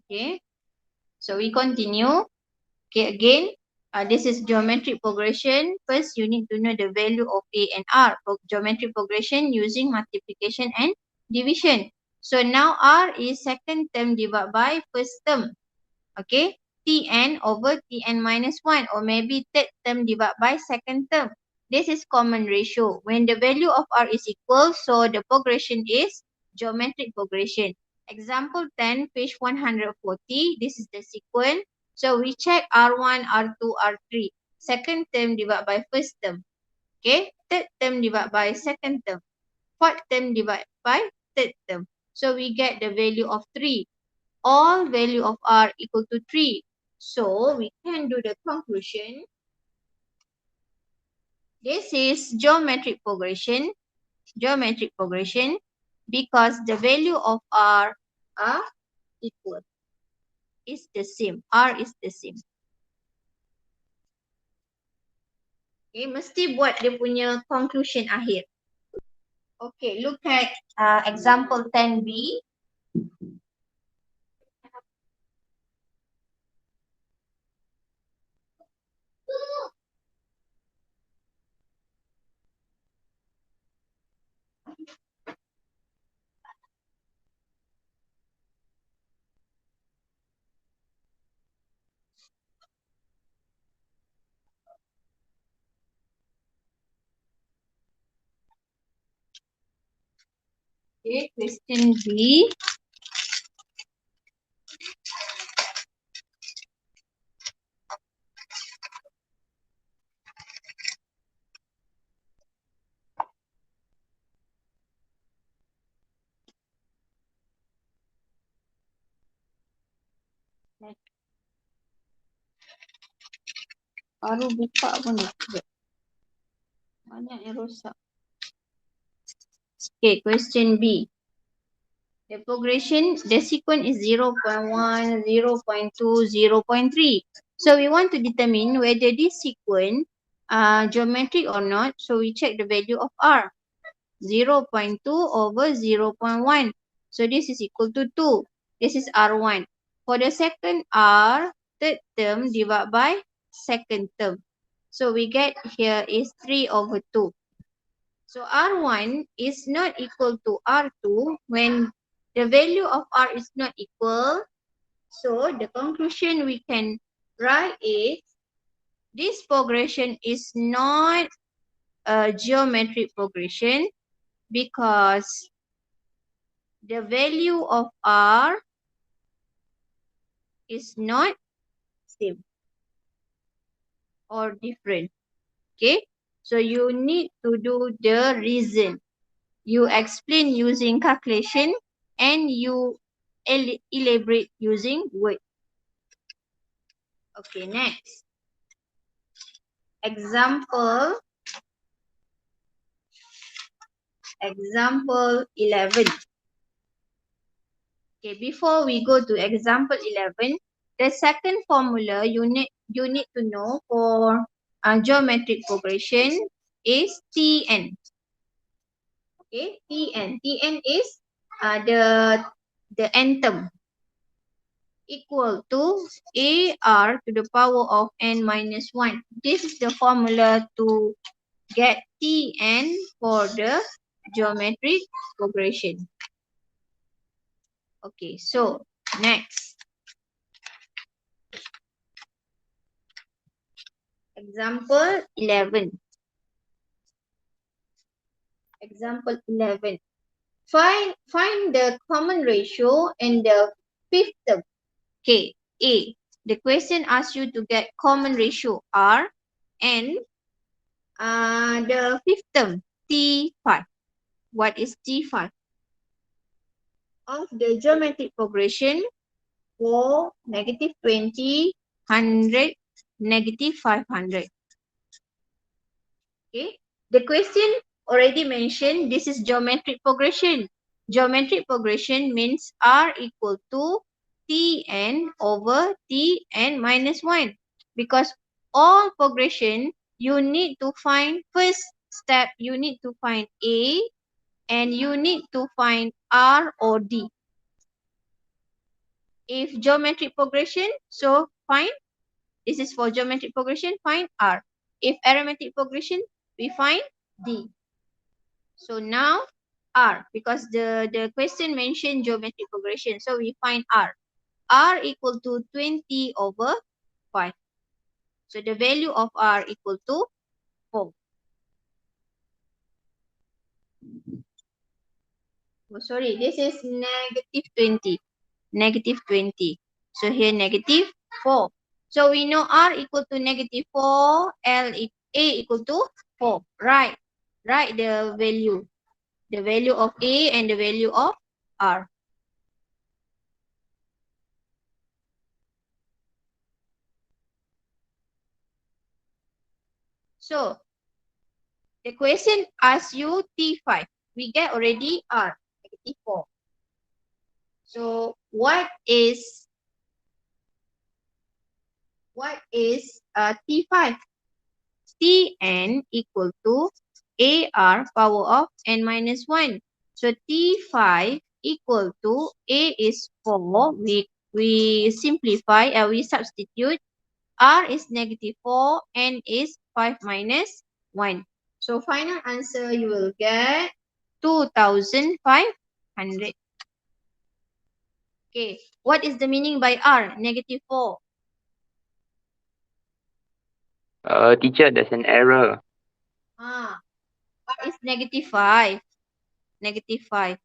Okay, so we continue. Okay, again, this is geometric progression. First, you need to know the value of A and R for geometric progression using multiplication and division. So now R is second term divided by first term. Okay, Tn over Tn minus 1, or maybe third term divided by second term. This is common ratio. When the value of R is equal, so the progression is geometric progression. Example 10, page 140. This is the sequence. So we check R1, R2, R3. Second term divided by first term. Okay. Third term divided by second term. Fourth term divided by third term. So we get the value of 3. All value of R equal to 3. So we can do the conclusion. This is geometric progression. Geometric progression because the value of R are equal. Is the same. R is the same. Okay, mesti buat dia punya conclusion akhir. Okay, look at example 10B. Okay, question B. Baru buka pun dah. Banyak yang rosak. Okay, question B. The progression, the sequence is 0.1, 0.2, 0.3. So we want to determine whether this sequence geometric or not. So we check the value of R. 0.2 over 0.1. So this is equal to 2. This is R1. For the second R, third term divided by second term. So we get here is 3 over 2. So R1 is not equal to R2 when the value of R is not equal. So the conclusion we can write is this progression is not a geometric progression because the value of R is not same or different. Okay, so you need to do the reason. You explain using calculation and you elaborate using word. Okay, next. Example 11. Okay, before we go to example 11, the second formula you need to know for geometric progression is Tn. Okay, Tn. Tn is the n term equal to AR to the power of n minus 1. This is the formula to get Tn for the geometric progression. Okay, so next. Example 11. Example 11. Find the common ratio in the fifth term. Okay, A. The question asks you to get common ratio R and the fifth term T5. What is T5? Of the geometric progression for negative 20, 100, negative 500. Okay, the question already mentioned this is geometric progression. Geometric progression means R equal to Tn over Tn minus 1. Because all progression, you need to find, first step, you need to find A and you need to find R or D. If geometric progression, so find, this is for geometric progression, find R. If arithmetic progression, we find D. So now R, because the question mentioned geometric progression, so we find R. R equal to 20 over 5. So the value of R equal to 4. Oh, sorry, this is negative 20. Negative 20. So here negative 4. So we know R equal to negative 4, A equal to 4. Right. Write the value. The value of A and the value of R. So the question asks you T5. We get already R, negative 4. So what is T5? Tn equal to AR power of n minus 1. So T5 equal to A is 4. We simplify, we substitute. R is negative 4, N is 5 minus 1. So final answer you will get 2,500. Okay, what is the meaning by R? Negative 4. Teacher, there's an error. R is negative 5. Negative 5.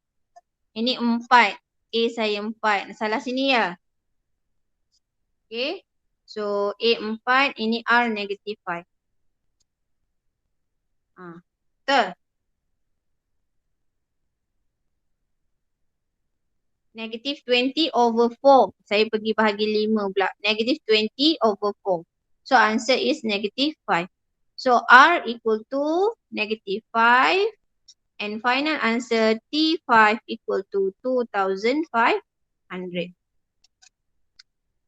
Ini 4. A saya 4. Salah sini ya. Okay. So A 4. Ini R negative 5. Betul. Negative 20 over 4. Saya pergi bahagi 5 pula. Negative 20 over 4. So answer is negative 5. So R equal to negative 5. And final answer T5 equal to 2,500.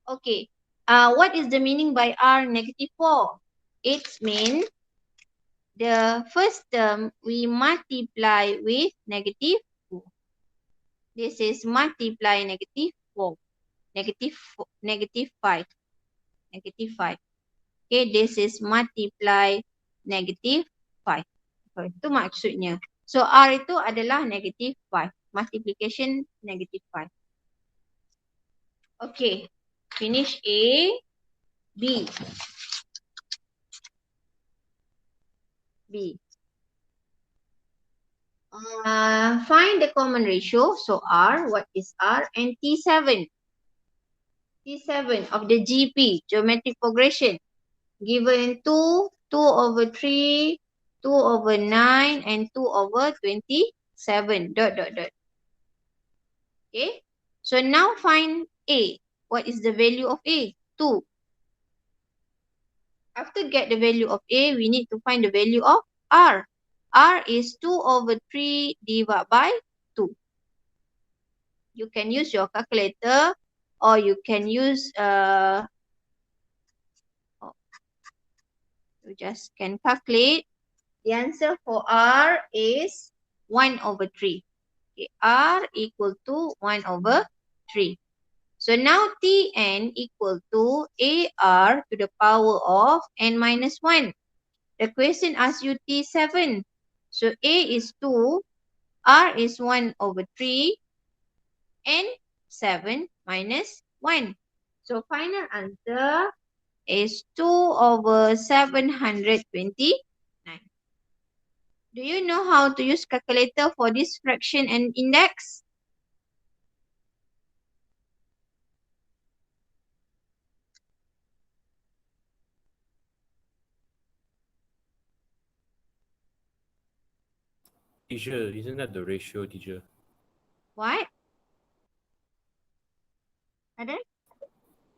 Okay. What is the meaning by R negative 4? It means the first term we multiply with negative 2. This is multiply negative 4. Negative 5. Negative 5. Okay, this is multiply negative 5. So, itu maksudnya. So, R itu adalah negative 5. Multiplication negative 5. Okay, finish A. B. B. Find the common ratio. So R, what is R? And T7. T7 of the GP, geometric progression. Given 2, 2 over 3, 2 over 9, and 2 over 27. Dot, dot, dot. Okay. So now find A. What is the value of A? 2. After get the value of A, we need to find the value of R. R is 2 over 3 divided by 2. You can use your calculator or you can use, you just can calculate. The answer for R is 1 over 3. Okay, R equal to 1 over 3. So now Tn equal to AR to the power of n minus 1. The question asks you T7. So A is 2, R is 1 over 3, and 7 minus 1. So final answer is 2 over 729. Do you know how to use calculator for this fraction and index? Teacher, isn't that the ratio, teacher? What? Ada?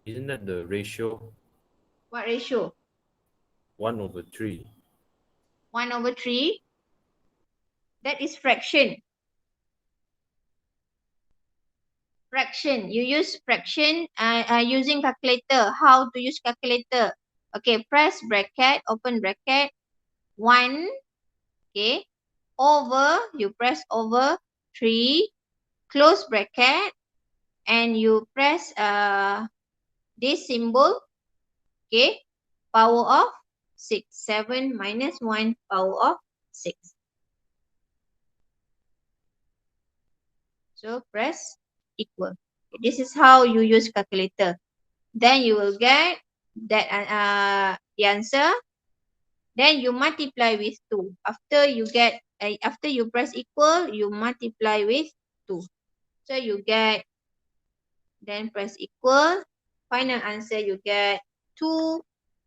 Isn't that the ratio? What ratio? 1 over 3. 1 over 3? That is fraction. Fraction. You use fraction using calculator. How to use calculator? Okay, press bracket, open bracket. 1, okay, over, you press over 3, close bracket, and you press this symbol, okay, power of 6. 7 minus 1 power of 6. So press equal. This is how you use calculator. Then you will get that the answer. Then you multiply with 2. After you press equal, you multiply with 2. So you get, then press equal. Final answer you get 2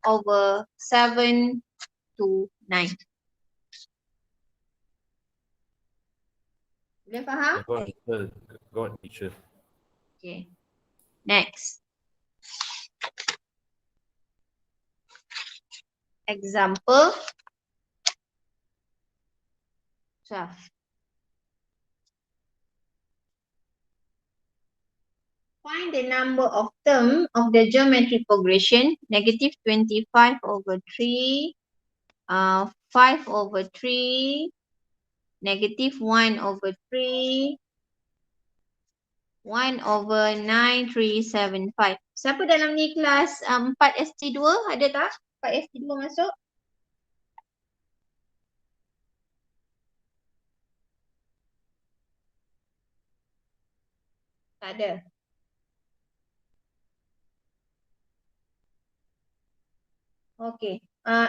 over 7 to 9. Boleh faham? I got teacher. Got teacher. Okay. Next. Example 12. Find the number of term of the geometric progression, negative 25 over 3, 5 over 3, negative 1 over 3, 1 over 9375. Siapa dalam ni kelas 4 ST2? Ada tak? 4 ST2 masuk? Tak ada. Okay.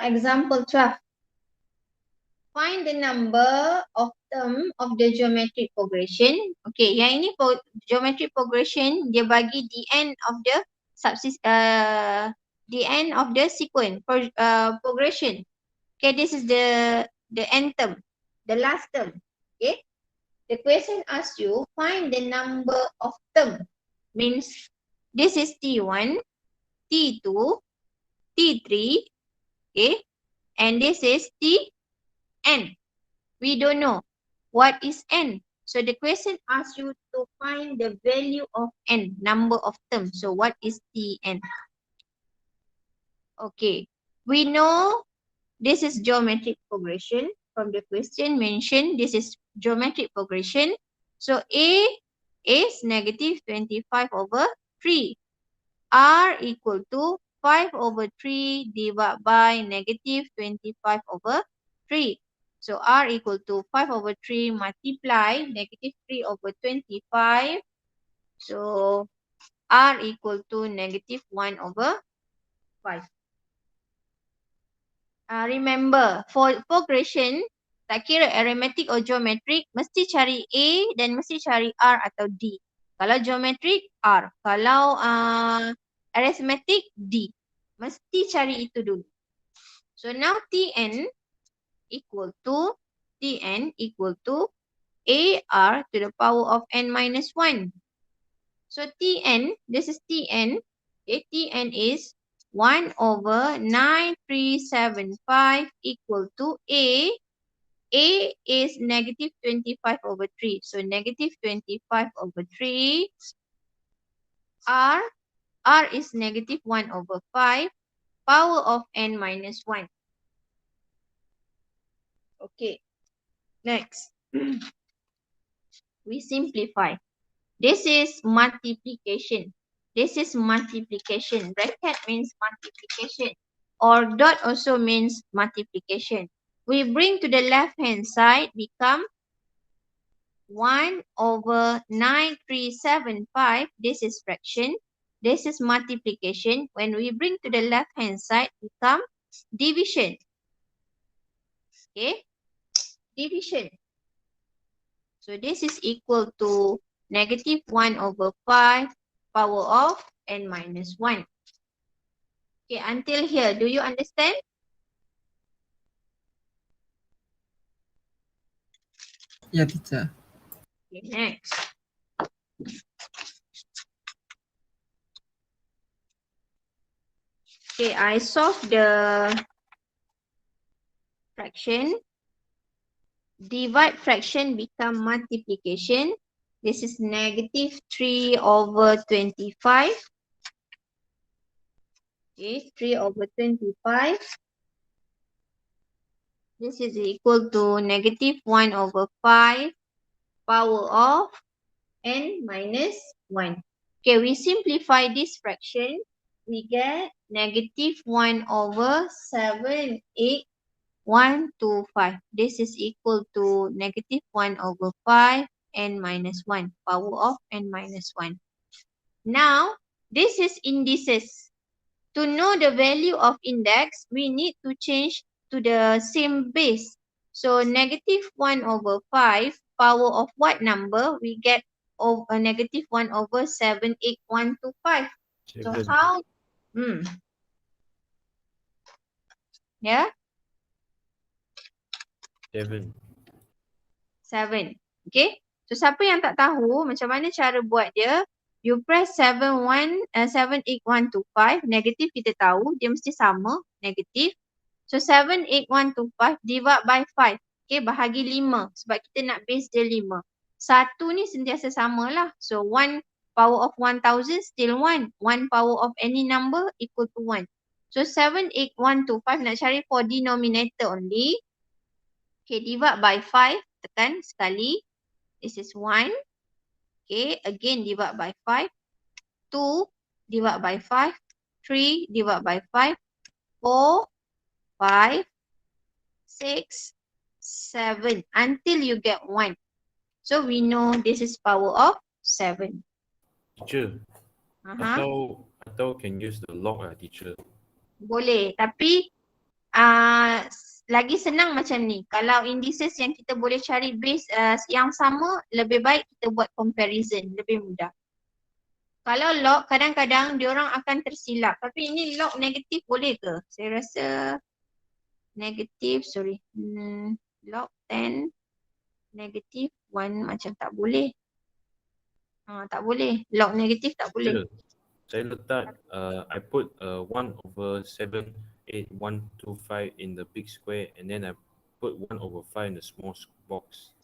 Example 12. Find the number of term of the geometric progression. Okay, yang ini geometric progression dia bagi the end of the sequence progression. Okay, this is the end term, the last term. Okay, the question asks you find the number of term. Means this is T1, T2, T3, okay, and this is Tn. We don't know what is n. So the question asks you to find the value of n, number of terms. So what is Tn? Okay, we know this is geometric progression. From the question mentioned, this is geometric progression. So A is negative 25 over 3. R equal to 5 over 3 divided by negative 25 over 3. So R equal to 5 over 3 multiply negative 3 over 25. So R equal to negative 1 over 5. Remember, for progression, tak kira arithmetic or geometric, mesti cari A dan mesti cari R atau D. Kalau geometric, R. Kalau arithmetic, D. Mesti cari itu dulu. So now Tn equal to AR to the power of n minus 1. So Tn, this is Tn. Okay, Tn is 1 over 9375 equal to A. A is negative 25 over 3. So negative 25 over 3. R is negative 1 over 5. Power of n minus 1. Okay. Next. We simplify. This is multiplication. This is multiplication. Bracket means multiplication. Or dot also means multiplication. We bring to the left hand side become 1 over 9375. This is fraction. This is multiplication. When we bring to the left hand side become division. Okay. Division. So this is equal to negative 1 over 5 power of n minus 1. Okay, until here, do you understand? Yeah, teacher. Okay, next. Okay, I solve the fraction. Divide fraction become multiplication. This is negative 3 over 25. Okay, 3 over 25. This is equal to negative 1 over 5 power of n minus 1. Okay, we simplify this fraction. We get negative 1 over 7, 8, 1, 2, 5. This is equal to negative 1 over 5 n minus 1. Power of n minus 1. Now, this is indices. To know the value of index, we need to change to the same base. So, negative 1 over 5, power of what number? We get negative 1 over 7, 8, 1, 2, 5. So, 7. how? Yeah? 7. 7. Okay. So, siapa yang tak tahu macam mana cara buat dia? You press 7, 8, 1, 2, 5. Negatif kita tahu. Dia mesti sama. Negatif. So 7, 8, 1, 2, 5 divide by 5. Okay, bahagi 5 sebab kita nak base dia 5. 1 ni sentiasa sama lah. So 1 power of 1000 still 1. 1 power of any number equal to 1. So 7, 8, 1, 2, 5 nak cari for denominator only. Okay, divide by 5. Tekan sekali. This is 1. Okay, again divide by 5. 2 divide by 5. 3 divide by 5. 4, 5, 6, 7 until you get 1. So we know this is power of 7. Teacher, atau can use the log teacher. Boleh, tapi lagi senang macam ni. Kalau indices yang kita boleh cari base yang sama, lebih baik kita buat comparison, lebih mudah. Kalau log, kadang-kadang diorang akan tersilap. Tapi ini log negatif boleh ke? Saya rasa negatif, log 10 negatif 1 macam tak boleh. Tak boleh. Log negatif tak boleh. Teacher, saya letak, I put 1 over 7, 8, 1, 2, 5 in the big square and then I put 1 over 5 in the small box.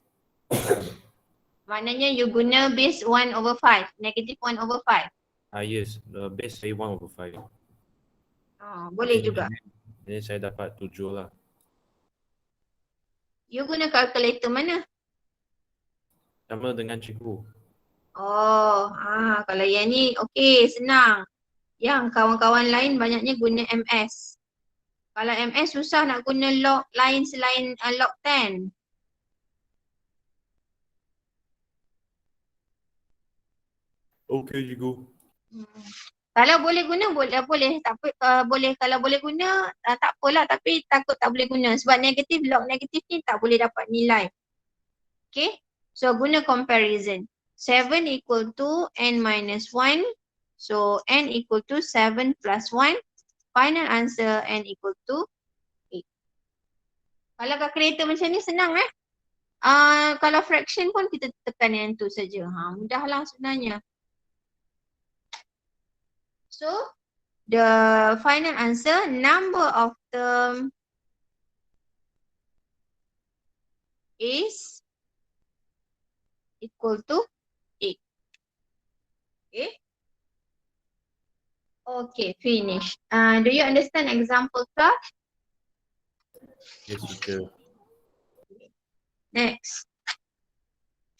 Maknanya you guna base 1 over 5. Negatif 1 over 5. Yes, the base say 1 over 5. Boleh juga. Jadi saya dapat 7 lah. You guna calculator mana? Sama dengan cikgu. Kalau yang ni okey, senang. Yang kawan-kawan lain banyaknya guna MS. Kalau MS susah nak guna log lain selain log 10. Okay, cikgu. Kalau boleh guna boleh. Tak apa, boleh. Kalau boleh guna tak apalah, tapi takut tak boleh guna sebab negatif, log negatif ni tak boleh dapat nilai. Okay, so guna comparison. 7 equal to n minus 1. So n equal to 7 plus 1. Final answer n equal to 8. Kalau calculator macam ni senang kalau fraction pun kita tekan yang tu saja. Mudahlah sebenarnya. So the final answer, number of term is equal to 8. Okay. Okay, finish. Do you understand example class? Yes, teacher. Next.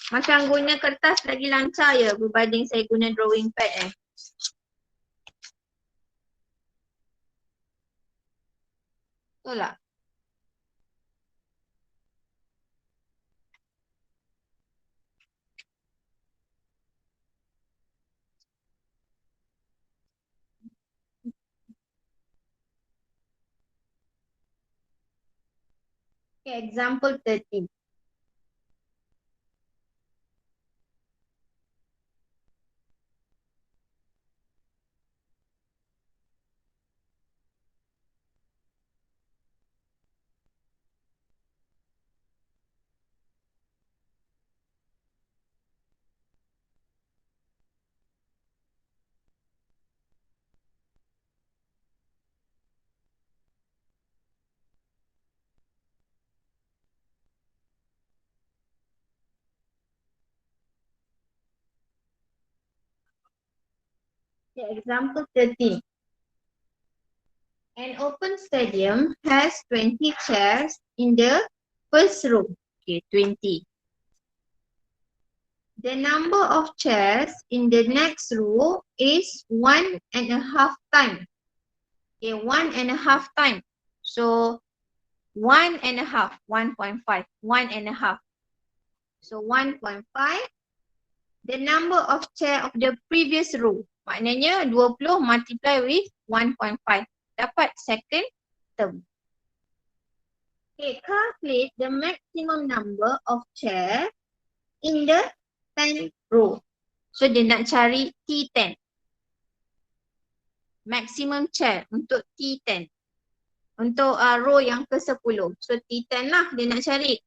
Macam guna kertas lagi lancar ya berbanding saya guna drawing pad Betul tak? Okay, example 13. Okay, example 13. An open stadium has 20 chairs in the first row. Okay, 20. The number of chairs in the next row is 1.5 times. Okay, 1.5 times. So 1.5, 1.5, 1.5. So 1.5. The number of chair of the previous row. Maknanya 20 multiply with 1.5. Dapat second term. Okay, calculate the maximum number of chair in the 10th row. So dia nak cari T10. Maximum chair untuk T10. Untuk row yang ke-10. So T10 lah dia nak cari.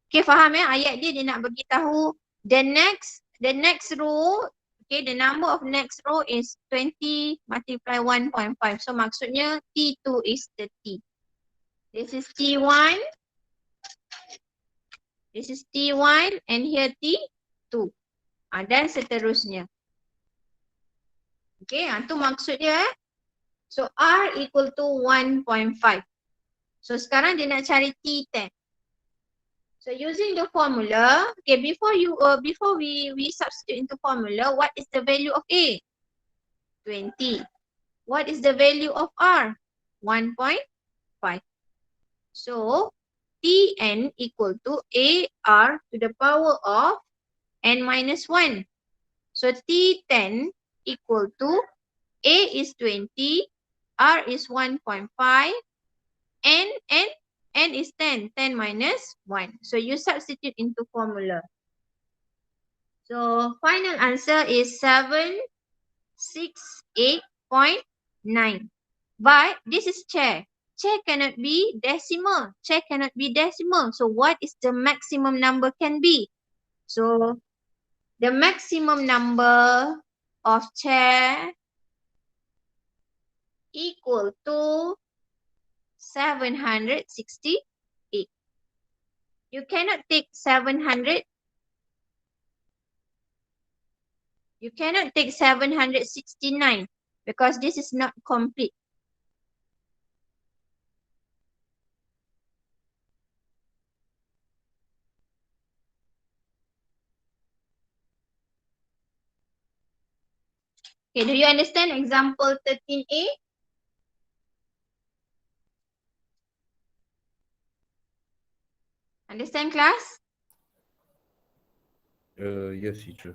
Okay, faham ya? Ayat dia nak bagi tahu the next row, okay, the number of next row is 20 multiply 1.5. So maksudnya T2 is the T. This is T1. This is T1 and here T2. Dan seterusnya. Okay, tu maksud dia. So R equal to 1.5. So sekarang dia nak cari T10. So using the formula, okay, before we substitute into formula, what is the value of A? 20. What is the value of R? 1.5. So Tn equal to AR to the power of n minus 1. So T10 equal to A is 20, R is 1.5, n is 10, 10 minus 1. So you substitute into formula. So final answer is 768.9. But this is chair. Chair cannot be decimal. Chair cannot be decimal. So what is the maximum number can be? So the maximum number of chair equal to 768. You cannot take 700. You cannot take 769 because this is not complete. Okay, do you understand example 13A? Understand class? Yes, teacher.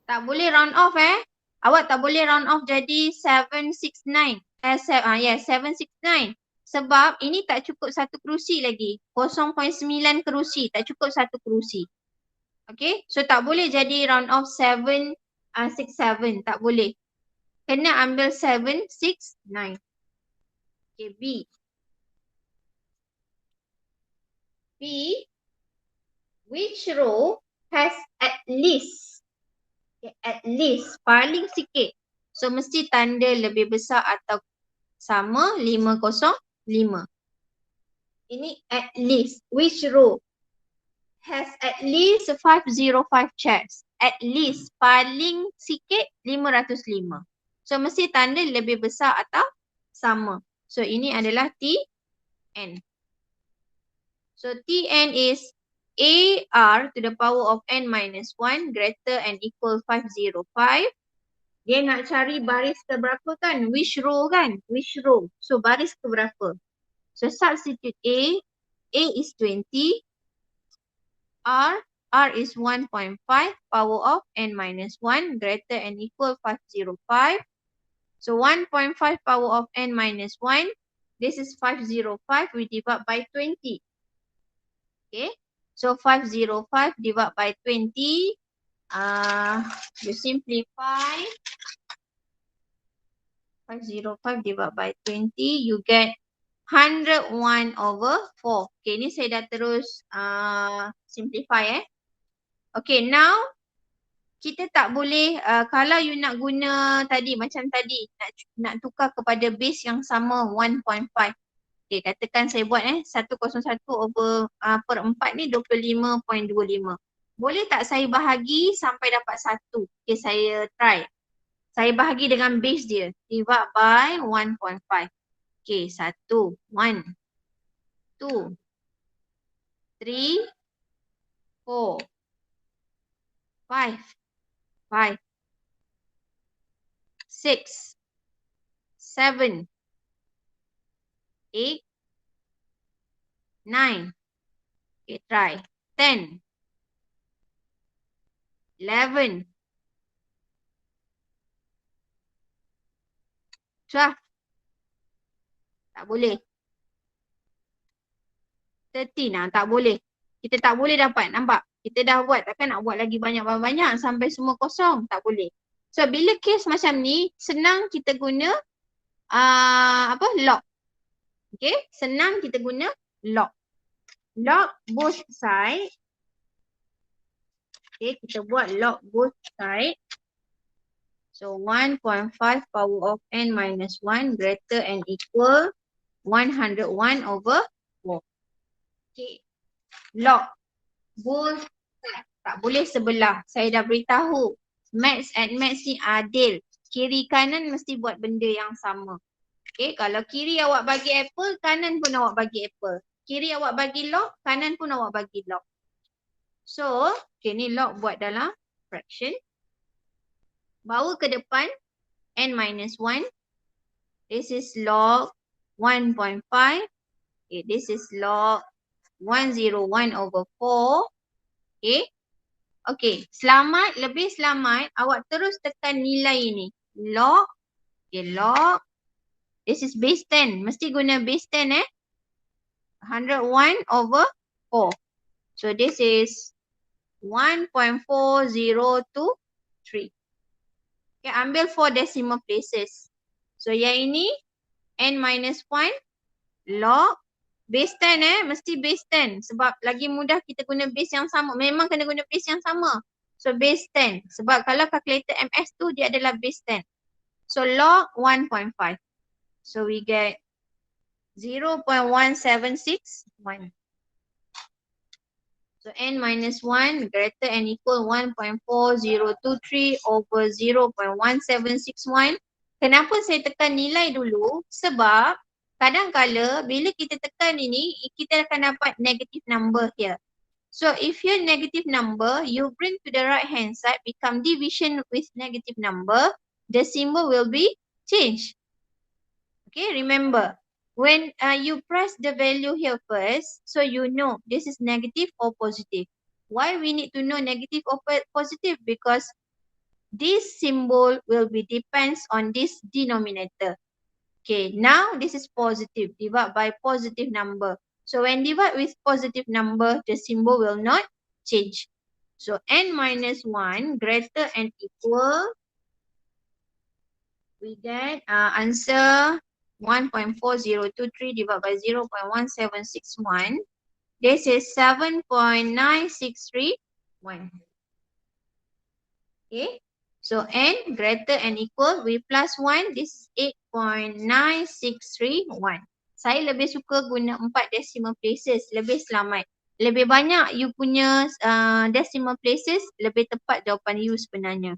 Tak boleh round off Awak tak boleh round off jadi 769. 769. Sebab ini tak cukup satu kerusi lagi. 0.9 kerusi. Tak cukup satu kerusi. Okay. So tak boleh jadi round off 767. Tak boleh. Kena ambil 769. Okay. B. Which row has at least, okay, at least, paling sikit. So mesti tanda lebih besar atau sama 505. Ini at least. Which row has at least 505 chairs? At least, paling sikit 505. So mesti tanda lebih besar atau sama. So ini adalah Tn. So Tn is AR to the power of n minus 1 greater and equal 505. Dia nak cari baris keberapa kan? Which row kan? Which row? So baris keberapa? So substitute A is 20. R is 1.5 power of n minus 1 greater and equal 505. So 1.5 power of n minus 1. This is 505. We divide by 20. Okay. So 505 divided by 20. You simplify. 505 divided by 20. You get 101/4. Okay, ni saya dah terus simplify Okay, now kita tak boleh, kalau you nak guna tadi, macam tadi, nak tukar kepada base yang sama 1.5. Okay, katakan saya buat 101/4 ni 25.25. Boleh tak saya bahagi sampai dapat 1? Okay, saya try. Saya bahagi dengan base dia. Divide by 1.5. Okay, 1, 1, 2, 3, 4, 5, 6, 7, 8, 9, 10, 11, 12, 13, 14, 15, 16, 17, 18, 19, 20, 21, 22, 23, 24, 25, 26, 27, 28, 29, 30, 31, 32, 33, 34, 35, 36, 37, 38, 39, 40, 41, 42, 43, 44, 45, 46, 47, 48, 49, 50, 51, 52, 53, 54, 55, 56, 57, 58, 59, 60, 61, 62, 63, 64, 65, 66, 67, 68, 69, 70, 71, 72, 73, 74, 75, 76, 77, 78, 79, 80, 81, 82, 83, 84, 85, 86, 87, 88, 89, 90, 91, 92, 93, 94, 95, 96, 97, 98, 99, 100, 101 over 4. Okay, ni saya dah terus simplify 5, 5, 6, 7, 8, 9. Okay, try. 10, 11, 12. Tak boleh. 13 tak boleh. Kita tak boleh dapat, nampak? Kita dah buat, takkan nak buat lagi banyak-banyak sampai semua kosong. Tak boleh. So, bila case macam ni, senang kita guna log. Okay, senang kita guna log. Log both side. Okay, kita buat log both side. So 1.5 power of n minus 1 greater and equal 101 over 4. Okay, log both side. Tak boleh sebelah. Saya dah beritahu. Maths and maths ni adil. Kiri kanan mesti buat benda yang sama. Okay, kalau kiri awak bagi apple, kanan pun awak bagi apple. Kiri awak bagi log, kanan pun awak bagi log. So, okay, ni log buat dalam fraction. Bawa ke depan, n minus 1. This is log 1.5. Okay, this is log 101 over 4. Okay. Okay, selamat, lebih selamat, awak terus tekan nilai ini. Log, okay, log. This is base 10. Mesti guna base 10 101 over 4. So this is 1.4023. Okay, ambil 4 decimal places. So yang ini n minus 1 log base 10 mesti base 10. Sebab lagi mudah kita guna base yang sama. Memang kena guna base yang sama. So base 10. Sebab kalau calculator MS tu dia adalah base 10. So log 1.5. So we get 0.1761. So n minus 1 greater and equal 1.4023 over 0.1761. Kenapa saya tekan nilai dulu? Sebab kadang-kala bila kita tekan ini, kita akan dapat negative number here. So if your negative number, you bring to the right hand side, become division with negative number, the symbol will be changed. Okay, remember, when you press the value here first, so you know this is negative or positive. Why we need to know negative or positive? Because this symbol will be depends on this denominator. Okay, now this is positive, divide by positive number. So when divide with positive number, the symbol will not change. So n minus 1 greater and equal, we get answer 1.4023 divided by 0.1761. This is 7.9631. Okay. So n greater and equal, we plus 1, this is 8.9631. Saya lebih suka guna 4 decimal places, lebih selamat. Lebih banyak you punya decimal places, lebih tepat jawapan you sebenarnya.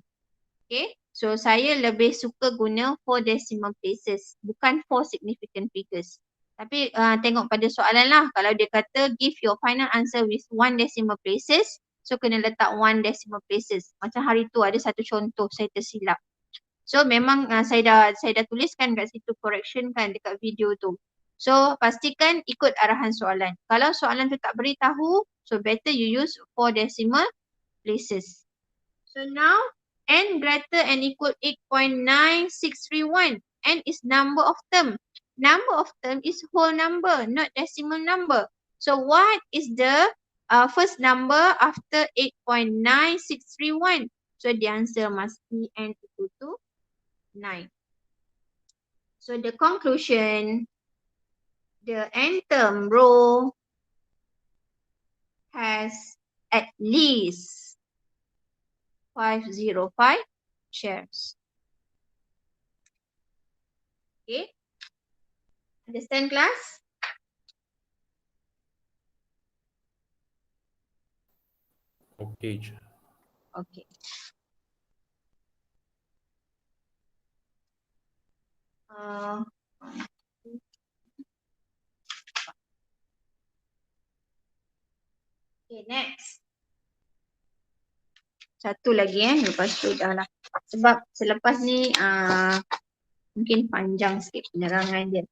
Okay. So saya lebih suka guna 4 decimal places, bukan 4 significant figures. Tapi tengok pada soalan lah. Kalau dia kata give your final answer with 1 decimal places, so kena letak 1 decimal places. Macam hari tu ada satu contoh saya tersilap. So memang saya dah tuliskan kat situ correction kan dekat video tu. So pastikan ikut arahan soalan. Kalau soalan tu tak beritahu, so better you use 4 decimal places. So now n greater and equal 8.9631. N is number of term. Number of term is whole number, not decimal number. So what is the first number after 8.9631? So the answer must be n equal to 9. So the conclusion, the n term row has at least 505 shares. Okay. Understand class? Okay. Okay. Okay, next. Satu lagi lepas tu dah lah. Sebab selepas ni mungkin panjang sikit penerangan dia.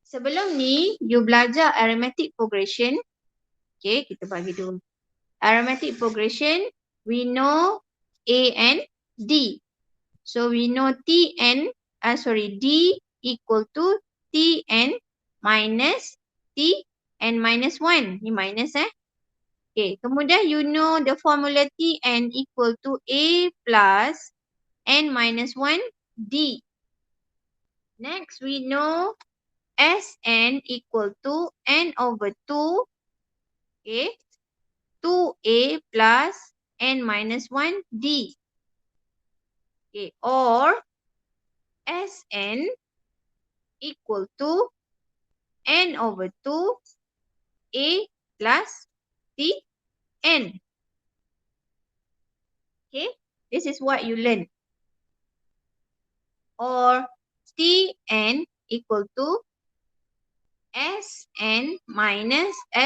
Sebelum ni, you belajar arithmetic progression. Okay, kita bagi dulu. Arithmetic progression, we know A and D. So, we know D equal to Tn minus Tn minus 1. Ni minus Okay, kemudian you know the formula Tn equal to A plus n minus 1 D. Next, we know Sn equal to n over 2, okay, 2a plus n minus 1 d. Okay, or Sn equal to n over 2a plus tn. Okay, this is what you learn. Or Tn equal to Sn minus 1.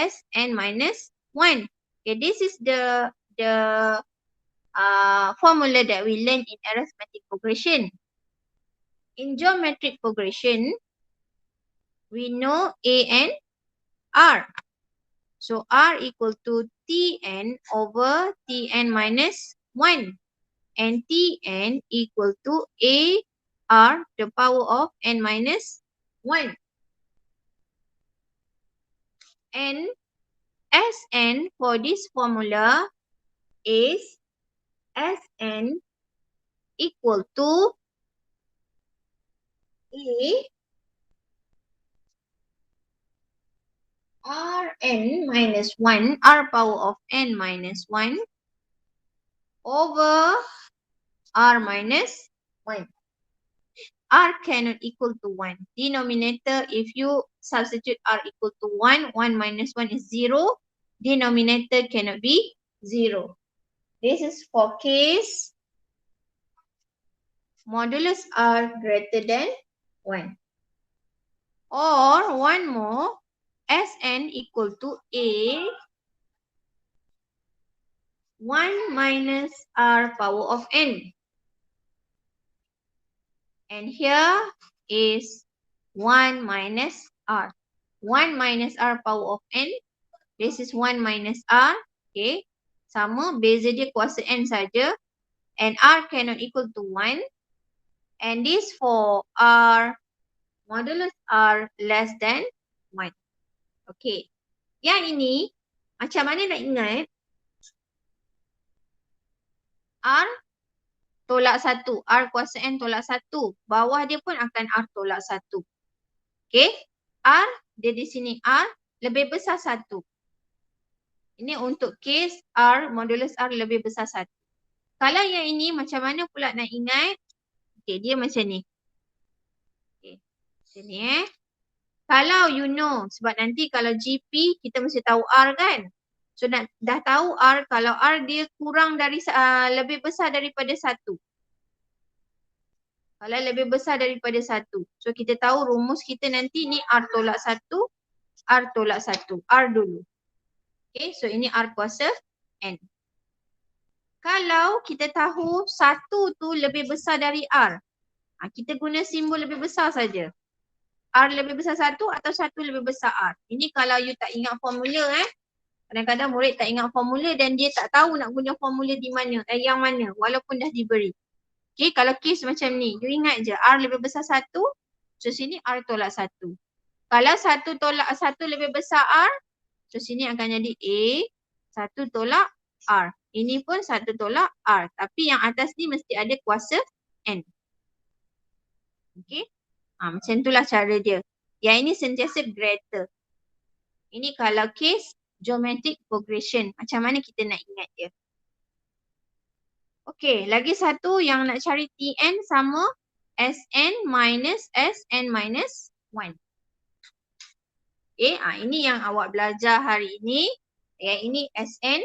Okay, this is the formula that we learn in arithmetic progression. In geometric progression, we know A and R. So R equal to Tn over Tn minus 1. And Tn equal to A R the power of n minus 1. And Sn for this formula is Sn equal to A Rn minus 1, R power of n minus 1 over R minus 1. R cannot equal to 1. Denominator, if you substitute R equal to 1, 1 minus 1 is 0. Denominator cannot be 0. This is for case modulus R greater than 1. Or one more, Sn equal to A 1 minus R power of n. And here is 1 minus R. 1 minus R power of n. This is 1 minus R. Okay. Sama, beza dia kuasa n saja. And R cannot equal to 1. And this for R, modulus R less than 1. Okay. Yang ini, macam mana nak ingat? R tolak 1. R kuasa n tolak 1. Bawah dia pun akan R tolak 1. Okay. R, dia di sini R lebih besar 1. Ini untuk case R, modulus R lebih besar 1. Kalau yang ini macam mana pula nak ingat? Okay, dia macam ni. Okay, macam ni Kalau you know, sebab nanti kalau GP kita mesti tahu R kan. So dah tahu R, kalau R dia kurang dari lebih besar daripada 1. Kalau lebih besar daripada 1. So kita tahu rumus kita nanti ni R tolak 1, R tolak 1. R dulu. Okay, so ini R kuasa N. Kalau kita tahu 1 tu lebih besar dari R, kita guna simbol lebih besar saja. R lebih besar 1 atau 1 lebih besar R. Ini kalau you tak ingat formula Kadang-kadang murid tak ingat formula dan dia tak tahu nak guna formula di mana, yang mana walaupun dah diberi. Okay, kalau case macam ni, you ingat je R lebih besar 1, so sini R tolak 1. Kalau 1 tolak 1 lebih besar R, so sini akan jadi A 1 tolak R. Ini pun 1 tolak R. Tapi yang atas ni mesti ada kuasa N. Okay. Macam itulah cara dia. Yang ini sentiasa greater. Ini kalau case geometric progression. Macam mana kita nak ingat dia. Okay. Lagi satu yang nak cari Tn sama Sn minus Sn minus 1. Okay. Ini yang awak belajar hari ini. Yang ini Sn.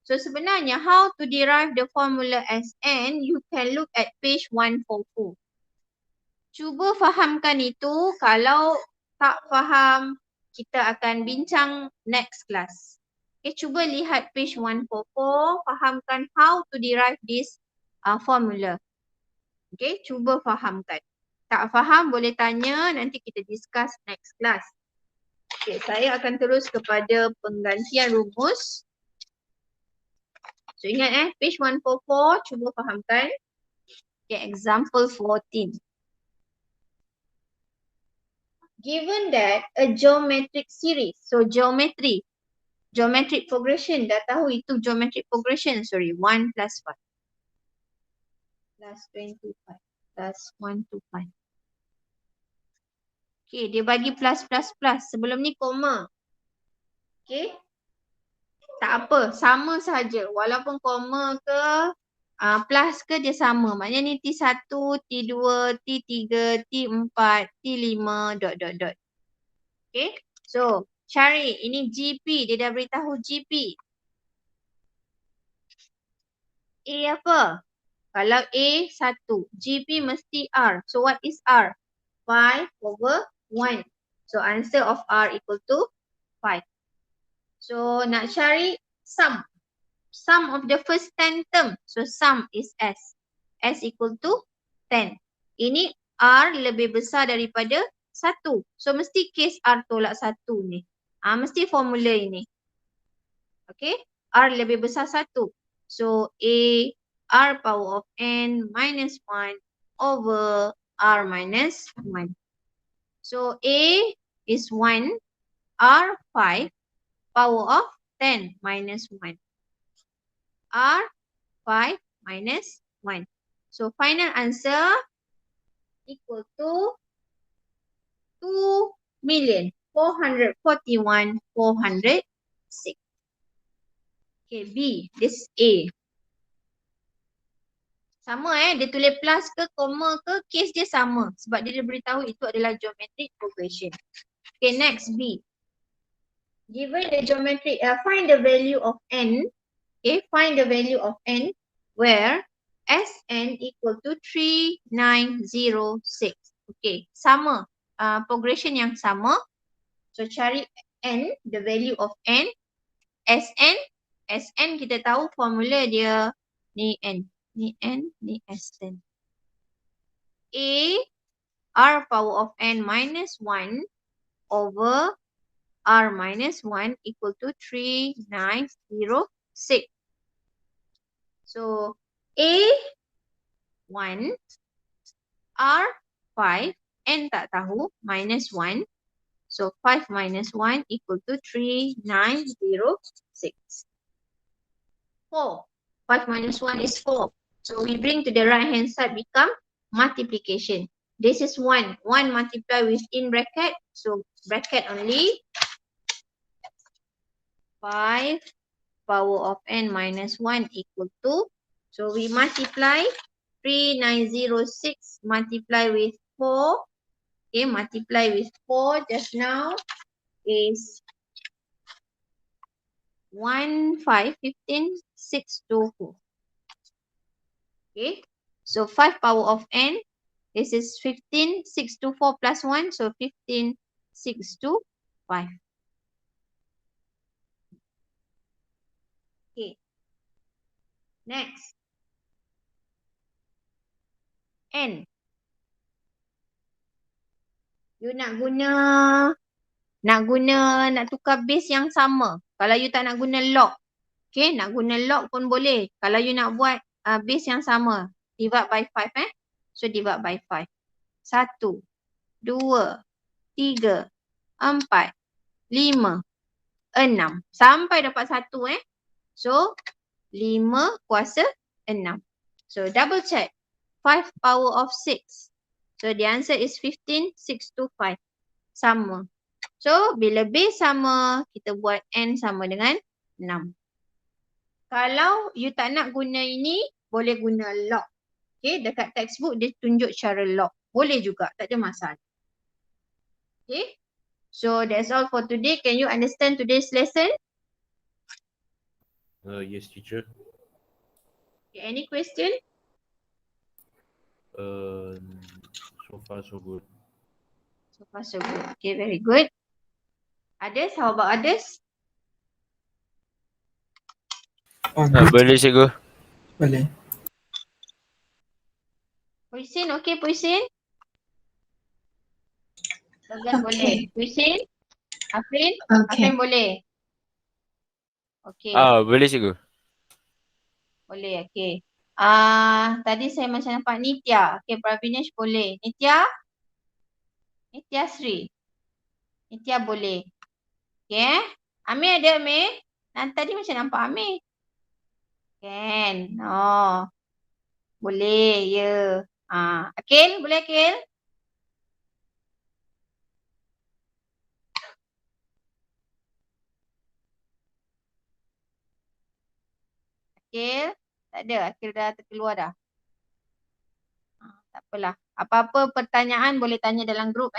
So sebenarnya how to derive the formula Sn, you can look at page 144. Cuba fahamkan itu. Kalau tak faham, kita akan bincang next class. Okay, cuba lihat page 144, fahamkan how to derive this formula. Okay, cuba fahamkan. Tak faham boleh tanya, nanti kita discuss next class. Okay, saya akan terus kepada penggantian rumus. So ingat page 144, cuba fahamkan. Okay, example 14. Given that a geometric series, so geometric progression, dah tahu itu geometric progression, sorry, 1 plus 5 plus 25 plus 1 to 5. Okay, dia bagi plus plus plus, sebelum ni koma. Okay, tak apa, sama saja, walaupun koma ke plus ke dia sama, maknanya ni T1, T2, T3, T4, T5, dot dot dot. Okay, so cari, ini GP, dia dah beritahu GP. A apa? Kalau A 1, GP mesti R. So what is R? 5 over 1. So answer of R equal to 5. So nak cari sum. Sum of the first 10 term. So sum is S. S equal to 10. Ini R lebih besar daripada 1. So mesti case R tolak 1 ni. Mesti formula ini. Okay. R lebih besar 1. So A R power of N minus 1 over R minus 1. So A is 1. R 5. Power of 10 minus 1. R 5 minus 1. So final answer equal to 2,441,406. Okay, B. This is A. Sama dia tulis plus ke koma ke, case dia sama. Sebab dia beritahu itu adalah geometric progression. Okay, next B. Given the geometric, find the value of N. Okay, find the value of N where Sn equal to 3906. Okay, sama. Progression yang sama. So cari N, the value of N. Sn kita tahu formula dia ni N. Ni N, ni Sn. A, R power of N minus 1 over R minus 1 equal to 3906. So A 1, R 5, N tak tahu, minus 1. So 5 minus 1 equal to 3906. 4. 5 minus 1 is 4. So we bring to the right hand side become multiplication. This is 1. 1 multiply within bracket. So bracket only. 5 power of N minus 1 equal to. So we multiply 3906 multiply with 4. Okay, multiply with 4 just now is 15,624. Okay, so 5 power of N, this is 15,624 plus 1, so 15,625. Okay, next. N. You nak tukar base yang sama. Kalau you tak nak guna log. Okay, nak guna log pun boleh. Kalau you nak buat base yang sama, divide by 5 So divide by 5. 1, 2, 3, 4, 5, 6. Sampai dapat 1 So 5 kuasa 6. So double check. 5 power of 6. So the answer is 15,625. Sama. So bila base sama, kita buat N sama dengan 6. Kalau you tak nak guna ini, boleh guna log. Okay, dekat textbook dia tunjuk cara log. Boleh juga, tak ada masalah. Okay, so that's all for today. Can you understand today's lesson? Yes, teacher. Okay, any question? So far so good. So far so good. Okay, very good. Others, how about others? Oh, good. Boleh cikgu. Boleh. Puisin, okey Puisin? Logan boleh. Okay. Puisin? Afrin? Okay. Afrin boleh? Okey, Boleh cikgu. boleh. Okey. Tadi saya macam nampak Nitya. Okey, Pravinesh boleh. Nitya? Nitya Sri? Nitya boleh. Okey Amir ada Amir? Tadi macam nampak Amir. Kan? Oh. Boleh, ya. Akil, boleh Akil? Akil? Tak ada, Akil dah terkeluar dah. Tak apalah. Apa-apa pertanyaan boleh tanya dalam grup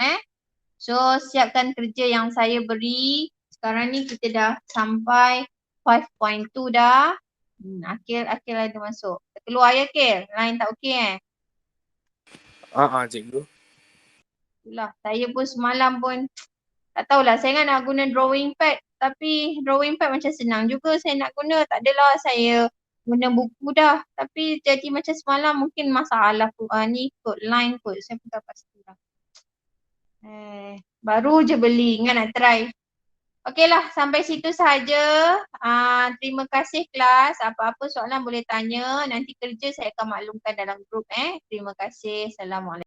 So, siapkan kerja yang saya beri. Sekarang ni kita dah sampai 5.2 dah. Akil ada masuk. Terkeluar ya Akil? Line tak okey Cikgu. Itulah, saya pun semalam pun tak tahulah, saya kan nak guna drawing pad. Tapi drawing pad macam senang juga saya nak guna. Tak adalah saya guna buku dah. Tapi jadi macam semalam mungkin masalah ni kot, line kot. Saya pun tak pastilah. Baru je beli, ingat nak try. Okeylah, sampai situ sahaja. Terima kasih kelas. Apa-apa soalan boleh tanya. Nanti kerja saya akan maklumkan dalam grup. Terima kasih. Assalamualaikum.